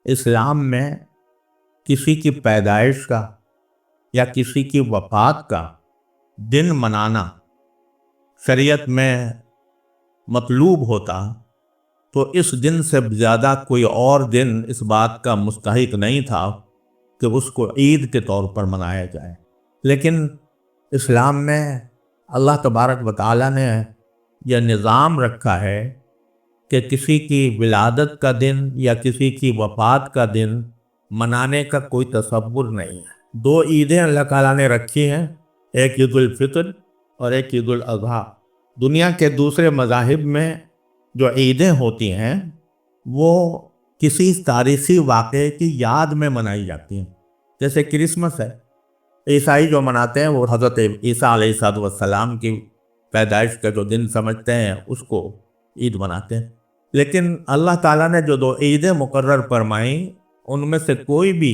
اسلام میں کسی کی پیدائش کا یا کسی کی وفات کا دن منانا شریعت میں مطلوب ہوتا تو اس دن سے زیادہ کوئی اور دن اس بات کا مستحق نہیں تھا کہ اس کو عید کے طور پر منایا جائے۔ لیکن اسلام میں اللہ تبارک و تعالیٰ نے یہ نظام رکھا ہے کہ کسی کی ولادت کا دن یا کسی کی وفات کا دن منانے کا کوئی تصور نہیں ہے۔ دو عیدیں اللہ تعالیٰ نے رکھی ہیں، ایک عید الفطر اور ایک عید الاضحیٰ۔ دنیا کے دوسرے مذاہب میں جو عیدیں ہوتی ہیں وہ کسی تاریخی واقعے کی یاد میں منائی جاتی ہیں، جیسے کرسمس ہے۔ عیسائی جو مناتے ہیں وہ حضرت عیسیٰ علیہ السلام کی پیدائش کا جو دن سمجھتے ہیں اس کو عید مناتے ہیں۔ لیکن اللہ تعالیٰ نے جو دو عیدیں مقرر فرمائیں ان میں سے کوئی بھی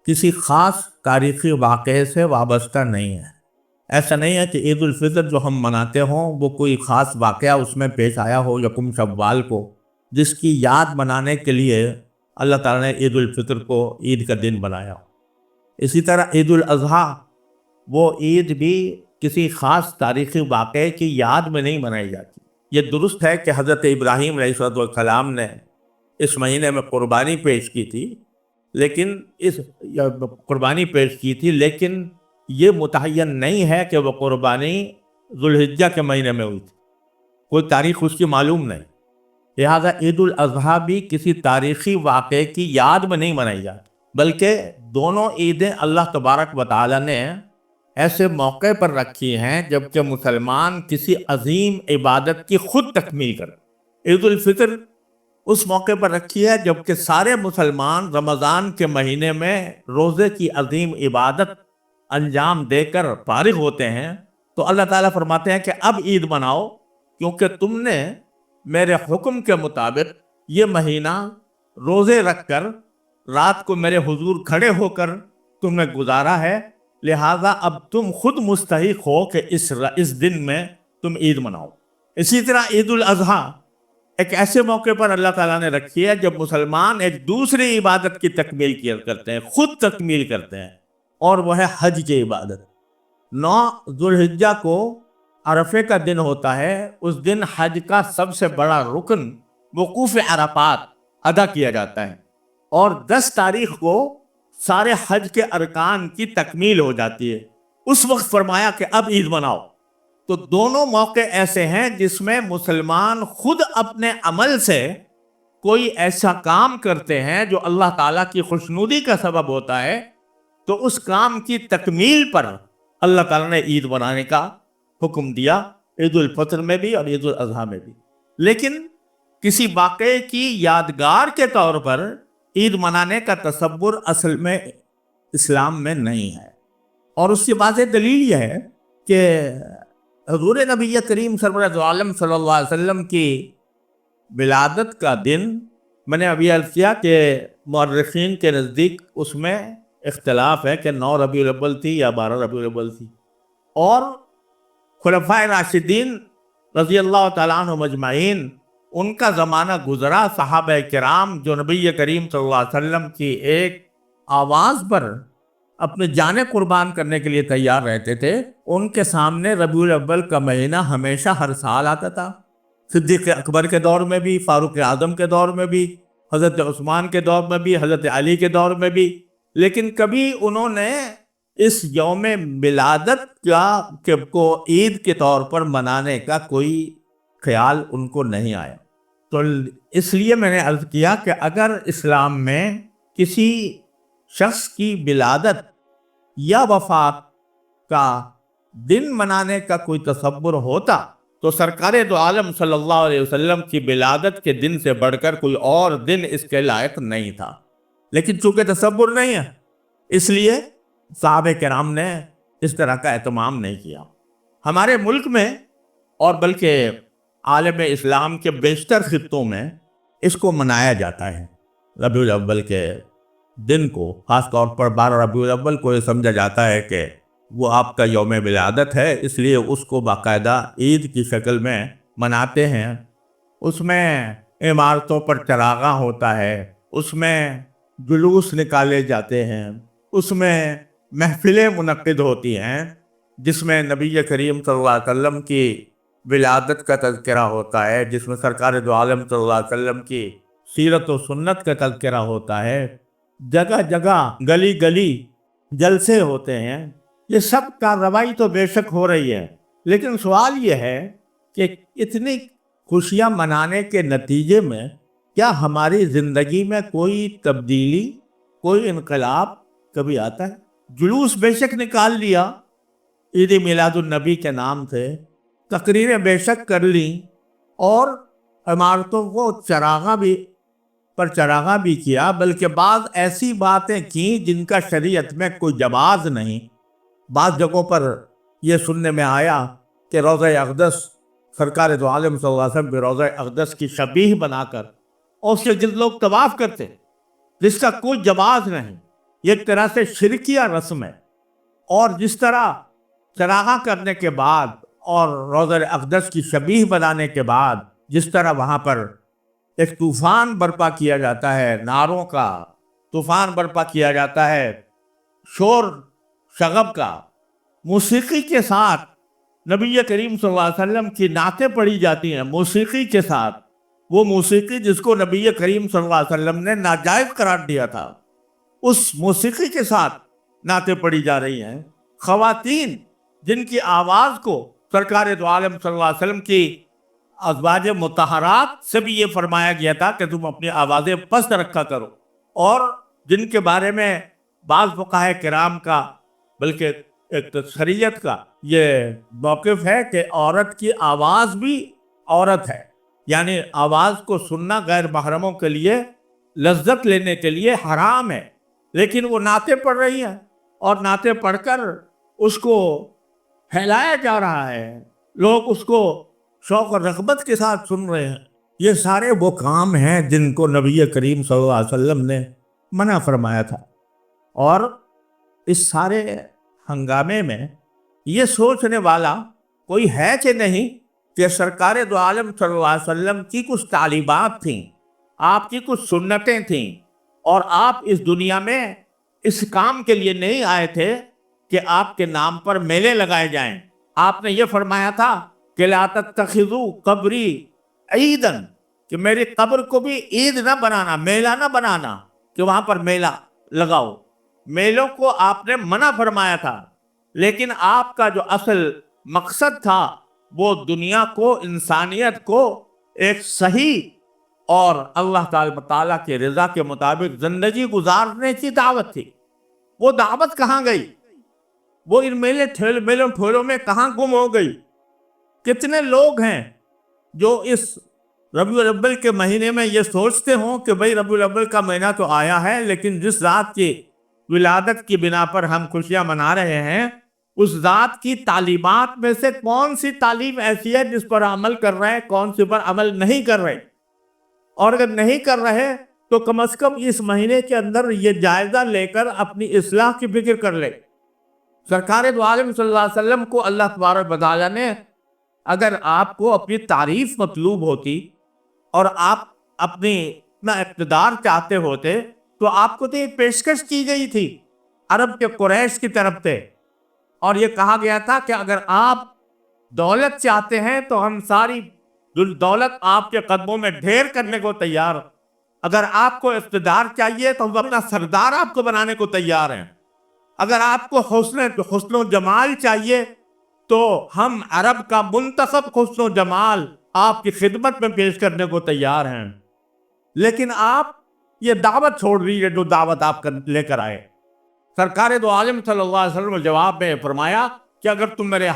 کسی خاص تاریخی واقعے سے وابستہ نہیں ہے۔ ایسا نہیں ہے کہ عید الفطر جو ہم مناتے ہوں وہ کوئی خاص واقعہ اس میں پیش آیا ہو یکم شوال کو، جس کی یاد منانے کے لیے اللہ تعالیٰ نے عید الفطر کو عید کا دن بنایا ہو۔ اسی طرح عید الاضحیٰ، وہ عید بھی کسی خاص تاریخی واقعے کی یاد میں نہیں منائی جاتی۔ یہ درست ہے کہ حضرت ابراہیم علیہ السلام نے اس مہینے میں قربانی پیش کی تھی، لیکن یہ متعین نہیں ہے کہ وہ قربانی ذوالحجہ کے مہینے میں ہوئی تھی، کوئی تاریخ اس کی معلوم نہیں۔ لہذا عید الاضحیٰ بھی کسی تاریخی واقعے کی یاد میں نہیں منائی جاتی، بلکہ دونوں عیدیں اللہ تبارک و تعالیٰ نے ایسے موقع پر رکھی ہیں جبکہ مسلمان کسی عظیم عبادت کی خود تکمیل کریں۔ عید الفطر اس موقع پر رکھی ہے جبکہ سارے مسلمان رمضان کے مہینے میں روزے کی عظیم عبادت انجام دے کر فارغ ہوتے ہیں، تو اللہ تعالیٰ فرماتے ہیں کہ اب عید مناؤ کیونکہ تم نے میرے حکم کے مطابق یہ مہینہ روزے رکھ کر رات کو میرے حضور کھڑے ہو کر تم نے گزارا ہے، لہذا اب تم خود مستحق ہو کہ اس دن میں تم عید مناؤ۔ اسی طرح عید الاضحیٰ ایک ایسے موقع پر اللہ تعالیٰ نے رکھی ہے جب مسلمان ایک دوسری عبادت کی تکمیل کیا کرتے ہیں، خود تکمیل کرتے ہیں، اور وہ ہے حج کی عبادت۔ 9 ذوالحجہ کو عرفے کا دن ہوتا ہے، اس دن حج کا سب سے بڑا رکن وقوف عرفات ادا کیا جاتا ہے، اور 10 تاریخ کو سارے حج کے ارکان کی تکمیل ہو جاتی ہے۔ اس وقت فرمایا کہ اب عید مناؤ۔ تو دونوں موقع ایسے ہیں جس میں مسلمان خود اپنے عمل سے کوئی ایسا کام کرتے ہیں جو اللہ تعالیٰ کی خوشنودی کا سبب ہوتا ہے، تو اس کام کی تکمیل پر اللہ تعالیٰ نے عید منانے کا حکم دیا، عید الفطر میں بھی اور عید الاضحیٰ میں بھی۔ لیکن کسی واقعے کی یادگار کے طور پر عید منانے کا تصور اصل میں اسلام میں نہیں ہے، اور اس کی واضح دلیل یہ ہے کہ حضور نبی کریم سرورت عالم صلی اللہ علیہ وسلم کی ولادت کا دن، میں نے ابھی عرض کیا کہ مورخین کے نزدیک اس میں اختلاف ہے کہ 9 ربیع الاول تھی یا 12 ربیع الاول تھی، اور خلفائے راشدین رضی اللہ تعالیٰ عنہ مجمعین ان کا زمانہ گزرا، صحابہ کرام جو نبی کریم صلی اللہ علیہ وسلم کی ایک آواز پر اپنے جانیں قربان کرنے کے لیے تیار رہتے تھے، ان کے سامنے ربیع الاول کا مہینہ ہمیشہ ہر سال آتا تھا۔ صدیق اکبر کے دور میں بھی، فاروق اعظم کے دور میں بھی، حضرت عثمان کے دور میں بھی، حضرت علی کے دور میں بھی، لیکن کبھی انہوں نے اس یوم ولادت کو عید کے طور پر منانے کا کوئی خیال ان کو نہیں آیا۔ تو اس لیے میں نے عرض کیا کہ اگر اسلام میں کسی شخص کی ولادت یا وفات کا دن منانے کا کوئی تصور ہوتا تو سرکار دو عالم صلی اللہ علیہ وسلم کی ولادت کے دن سے بڑھ کر کوئی اور دن اس کے لائق نہیں تھا، لیکن چونکہ تصور نہیں ہے اس لیے صحابہ کرام نے اس طرح کا اہتمام نہیں کیا۔ ہمارے ملک میں اور بلکہ عالم اسلام کے بیشتر خطوں میں اس کو منایا جاتا ہے۔ ربیع الاول کے دن کو، خاص طور پر 12 ربیع الاول کو، یہ سمجھا جاتا ہے کہ وہ آپ کا یوم ولادت ہے، اس لیے اس کو باقاعدہ عید کی شکل میں مناتے ہیں۔ اس میں عمارتوں پر چراغاں ہوتا ہے، اس میں جلوس نکالے جاتے ہیں، اس میں محفلیں منعقد ہوتی ہیں جس میں نبی کریم صلی اللہ علیہ وسلم کی ولادت کا تذکرہ ہوتا ہے، جس میں سرکار دو عالم صلی اللہ علیہ وسلم کی سیرت و سنت کا تذکرہ ہوتا ہے، جگہ جگہ گلی گلی جلسے ہوتے ہیں۔ یہ سب کارروائی تو بے شک ہو رہی ہے، لیکن سوال یہ ہے کہ اتنی خوشیاں منانے کے نتیجے میں کیا ہماری زندگی میں کوئی تبدیلی، کوئی انقلاب کبھی آتا ہے؟ جلوس بے شک نکال لیا عید میلاد النبی کے نام سے، تقریریں بے شک کر لیں، اور عمارتوں کو چراغاں بھی کیا، بلکہ بعض ایسی باتیں کی جن کا شریعت میں کوئی جواز نہیں۔ بعض جگہوں پر یہ سننے میں آیا کہ روضہ اقدس، سرکار دو عالم صلی اللہ علیہ وسلم کے روضہ اقدس کی شبیہ بنا کر اور اس کے گرد لوگ طواف کرتے، جس کا کوئی جواز نہیں۔ یہ ایک طرح سے شرکیہ رسم ہے، اور جس طرح چراغاں کرنے کے بعد اور روضہ اقدس کی شبیہ بنانے کے بعد جس طرح وہاں پر ایک طوفان برپا کیا جاتا ہے، نعروں کا طوفان برپا کیا جاتا ہے، شور شغب کا، موسیقی کے ساتھ نبی کریم صلی اللہ علیہ وسلم کی نعتیں پڑھی جاتی ہیں، موسیقی کے ساتھ، وہ موسیقی جس کو نبی کریم صلی اللہ علیہ وسلم نے ناجائز قرار دیا تھا، اس موسیقی کے ساتھ نعتیں پڑھی جا رہی ہیں۔ خواتین جن کی آواز کو سرکار دو عالم صلی اللہ علیہ وسلم کی ازواج مطہرات سے بھی یہ فرمایا گیا تھا کہ تم اپنی آوازیں پست رکھا کرو، اور جن کے بارے میں بعض فقہاء کرام کا بلکہ ایک شریعت کا یہ موقف ہے کہ عورت کی آواز بھی عورت ہے، یعنی آواز کو سننا غیر محرموں کے لیے لذت لینے کے لیے حرام ہے، لیکن وہ نعتیں پڑھ رہی ہیں اور نعتیں پڑھ کر اس کو پھیلایا جا رہا ہے، لوگ اس کو شوق اور رغبت کے ساتھ سن رہے ہیں۔ یہ سارے وہ کام ہیں جن کو نبی کریم صلی اللہ علیہ وسلم نے منع فرمایا تھا، اور اس سارے ہنگامے میں یہ سوچنے والا کوئی ہے کہ نہیں کہ سرکار دو عالم صلی اللہ علیہ وسلم کی کچھ تعلیمات تھیں، آپ کی کچھ سنتیں تھیں، اور آپ اس دنیا میں اس کام کے لیے نہیں آئے تھے کہ آپ کے نام پر میلے لگائے جائیں۔ آپ نے یہ فرمایا تھا کہ لا تتخذوا قبری عیداً، کہ میری قبر کو بھی عید نہ بنانا، میلہ نہ بنانا کہ وہاں پر میلہ لگاؤ۔ میلوں کو آپ نے منع فرمایا تھا، لیکن آپ کا جو اصل مقصد تھا وہ دنیا کو، انسانیت کو ایک صحیح اور اللہ تعالیٰ کے رضا کے مطابق زندگی گزارنے کی دعوت تھی۔ وہ دعوت کہاں گئی؟ وہ ان میلوں ٹھولوں میں کہاں گم ہو گئی؟ کتنے لوگ ہیں جو اس ربیع الاول کے مہینے میں یہ سوچتے ہوں کہ بھئی ربیع الاول کا مہینہ تو آیا ہے، لیکن جس ذات کی ولادت کی بنا پر ہم خوشیاں منا رہے ہیں، اس ذات کی تعلیمات میں سے کون سی تعلیم ایسی ہے جس پر عمل کر رہے ہیں، کون سی پر عمل نہیں کر رہے؟ اور اگر نہیں کر رہے تو کم از کم اس مہینے کے اندر یہ جائزہ لے کر اپنی اصلاح کی فکر کر لے۔ سرکار دو عالم صلی اللہ علیہ وسلم کو اللہ تبارک و تعالیٰ نے، اگر آپ کو اپنی تعریف مطلوب ہوتی اور آپ اپنی اقتدار چاہتے ہوتے تو آپ کو تو ایک پیشکش کی گئی تھی عرب کے قریش کی طرف سے، اور یہ کہا گیا تھا کہ اگر آپ دولت چاہتے ہیں تو ہم ساری دولت آپ کے قدموں میں ڈھیر کرنے کو تیار، اگر آپ کو اقتدار چاہیے تو ہم اپنا سردار آپ کو بنانے کو تیار ہیں، اگر آپ کو حسن و جمال چاہیے تو ہم عرب کا منتخب حسن و جمال آپ کی خدمت میں پیش کرنے کو تیار ہیں۔ لیکن آپ یہ دعوت چھوڑ دیجیے جو دعوت آپ لے کر آئے۔ سرکار دو عالم صلی اللہ علیہ وسلم نے جواب میں فرمایا کہ اگر تم میرے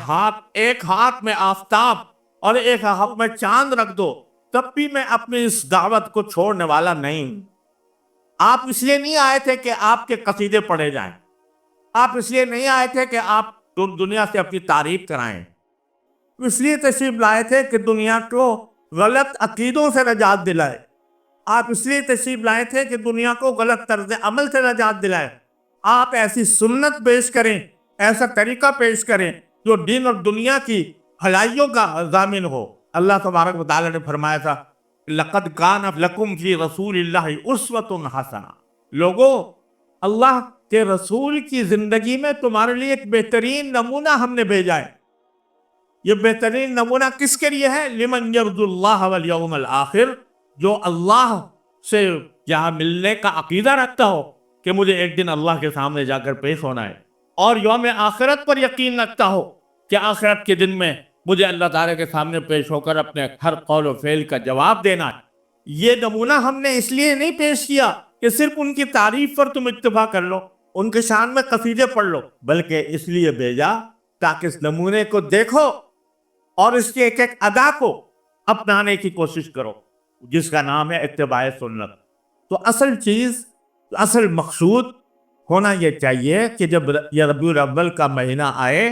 ایک ہاتھ میں آفتاب اور ایک ہاتھ میں چاند رکھ دو تب بھی میں اپنی اس دعوت کو چھوڑنے والا نہیں۔ آپ اس لیے نہیں آئے تھے کہ آپ کے قصیدے پڑھے جائیں، آپ اس لیے نہیں آئے تھے کہ آپ دنیا سے اپنی تعریف کرائیں، اس لیے تشریف لائے تھے کہ دنیا کو غلط عقیدوں سے نجات دلائے، آپ اس لیے تشریف لائے تھے کہ دنیا کو غلط طرز عمل سے نجات دلائے، آپ ایسی سنت پیش کریں، ایسا طریقہ پیش کریں جو دین اور دنیا کی بھلائیوں کا ضامن ہو۔ اللہ تبارک و تعالیٰ نے فرمایا تھا لقد کان لکم فی رسول اللہ اسوۃ حسنہ، لوگوں اللہ کے رسول کی زندگی میں تمہارے لیے ایک بہترین نمونہ ہم نے بھیجا ہے. یہ بہترین نمونہ کس کے لیے ہے؟ لمن یرجو اللہ والیوم الآخر، جو اللہ سے یہاں ملنے کا عقیدہ رکھتا ہو کہ مجھے ایک دن اللہ کے سامنے جا کر پیش ہونا ہے، اور یوم آخرت پر یقین رکھتا ہو کہ آخرت کے دن میں مجھے اللہ تعالیٰ کے سامنے پیش ہو کر اپنے ہر قول و فعل کا جواب دینا ہے. یہ نمونہ ہم نے اس لیے نہیں پیش کیا کہ صرف ان کی تعریف پر تم اتباع کر لو، ان کے شان میں قصیدے پڑھ لو، بلکہ اس لیے بھیجا تاکہ اس نمونے کو دیکھو اور اس کے ایک ایک ادا کو اپنانے کی کوشش کرو، جس کا نام ہے اتباع سنت. تو اصل چیز، اصل مقصود ہونا یہ چاہیے کہ جب یہ ربیع الاول کا مہینہ آئے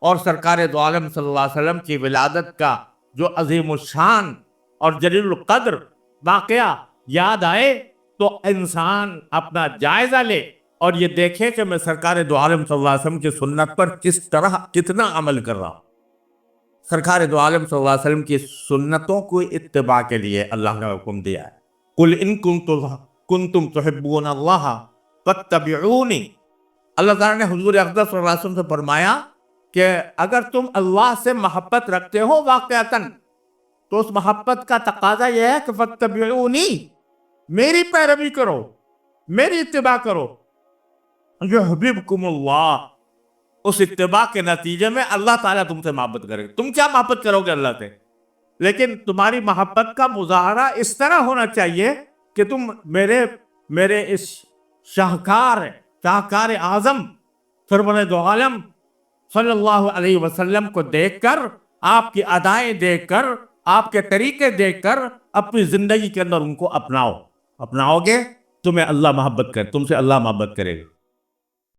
اور سرکار دو عالم صلی اللہ علیہ وسلم کی ولادت کا جو عظیم الشان اور جلیل القدر واقعہ یاد آئے، تو انسان اپنا جائزہ لے اور یہ دیکھے کہ میں سرکار دو عالم صلی اللہ علیہ وسلم کی سنت پر کس طرح کتنا عمل کر رہا ہوں. سرکار دو عالم صلی اللہ علیہ وسلم کی سنتوں کو اتباع کے لیے اللہ نے حکم دیا ہے. قل ان کنتم تحبون اللہ فاتبعونی. اللہ تعالیٰ نے حضور اقدس صلی اللہ علیہ وسلم سے فرمایا کہ اگر تم اللہ سے محبت رکھتے ہو واقعتاً، تو اس محبت کا تقاضا یہ ہے کہ فاتبعونی، میری پیروی کرو، میری اتباع کرو. یحببکم اللہ، اس اتباع کے نتیجے میں اللہ تعالیٰ تم سے محبت کرے گا. تم کیا محبت کرو گے اللہ سے، لیکن تمہاری محبت کا مظاہرہ اس طرح ہونا چاہیے کہ تم میرے اس شاہکار اعظم سرور دو عالم صلی اللہ علیہ وسلم کو دیکھ کر، آپ کی ادائیں دیکھ کر، آپ کے طریقے دیکھ کر اپنی زندگی کے اندر ان کو اپناؤ گے، تمہیں اللہ محبت کرے، تم سے اللہ محبت کرے گا.